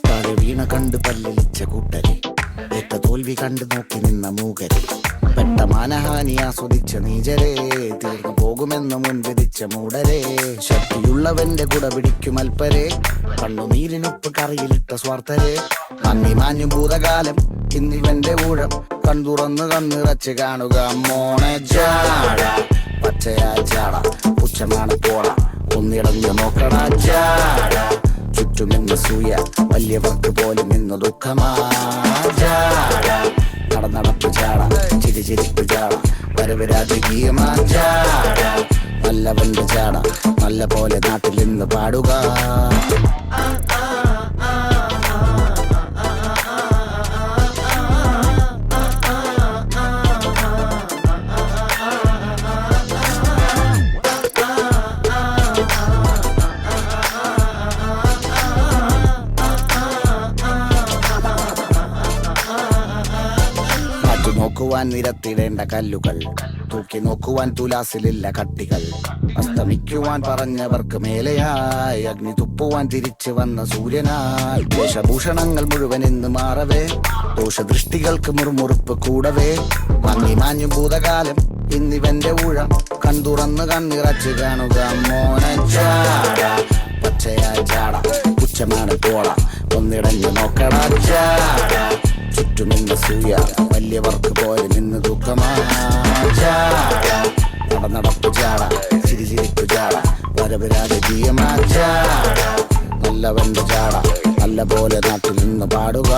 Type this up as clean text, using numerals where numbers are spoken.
താഴെ വീണ കണ്ട് പല്ലിച്ച കൂട്ടരെ, ഏറ്റ തോൽവി കണ്ട് നോക്കി നിന്ന മൂകരെ, പെട്ട മാനഹാനി ആസ്വദിച്ച നീചരെ, തീർന്നു പോകുമെന്ന് മുൻവിധിച്ച മൂടരെ, ശക്തിയുള്ളവന്റെ കുട പിടിക്കും അൽപ്പരെ, കണ്ണുനീരിനൊപ്പ് കറിയിലിട്ട സ്വാർത്ഥരെ, നന്ദി മാഞ്ഞു ഭൂതകാലം ഇന്നിവന്റെ ഊഴം, കൺതുറന്ന് കണ്ണിറച്ച് കാണുക മോണെ ജാട, പച്ചയാ ജാട പുച്ഛമാണ് പോള, ഒന്നിടഞ്ഞു നോക്കണ ജാട, ചുറ്റുമിന്ന് സൂയ വലിയവർക്ക് പോലും ഇന്ന് ദുഃഖമാ ജാട, നടപ്പ് ചാട ചിരിച്ചിരിപ്പ് ചാട, വരവ് രാജകീയമാ ജാട, നല്ലവന്റെ ചാട നല്ല പോലെ നാട്ടിൽ നിന്ന് പാടുക. നോക്കുവാൻ നിരത്തിടേണ്ട കല്ലുകൾ, തൂക്കി നോക്കുവാൻ തുലാസിലില്ല കട്ടികൾ, അസ്തമിക്കുവാൻ പറഞ്ഞവർക്ക് മേലെയായി അഗ്നി തുപ്പുവാൻ തിരിച്ചു വന്ന സൂര്യനായി, വേഷഭൂഷണങ്ങൾ മുഴുവൻ ഇന്ന് മാറവേ, ദോഷദൃഷ്ടികൾക്ക് മുറുമുറുപ്പ് കൂടവേ, മങ്ങി മാഞ്ഞു ഭൂതകാലം ഇന്നിവന്റെ ഊഴം, കൺതുറന്ന് കണ്ണിറച്ച് കാണുക മോനെ ജാട, പച്ചയായ ജാട പുച്ഛമാണ് പോള, ഒന്നിടഞ്ഞു നോക്കണ ജാട, ചുറ്റുമിന്ന സൂയ വലിയവർക്ക് പോലെ നിന്ന് ദുഃഖമാ ജാട, നടപ്പ് ചാട ചിരിച്ചിരിപ്പ് ചാട, വരവ് രാജകീയമാ ജാട, നല്ലവന്റെ ചാട നല്ല പോലെ നാട്ടിൽ നിന്ന് പാടുക.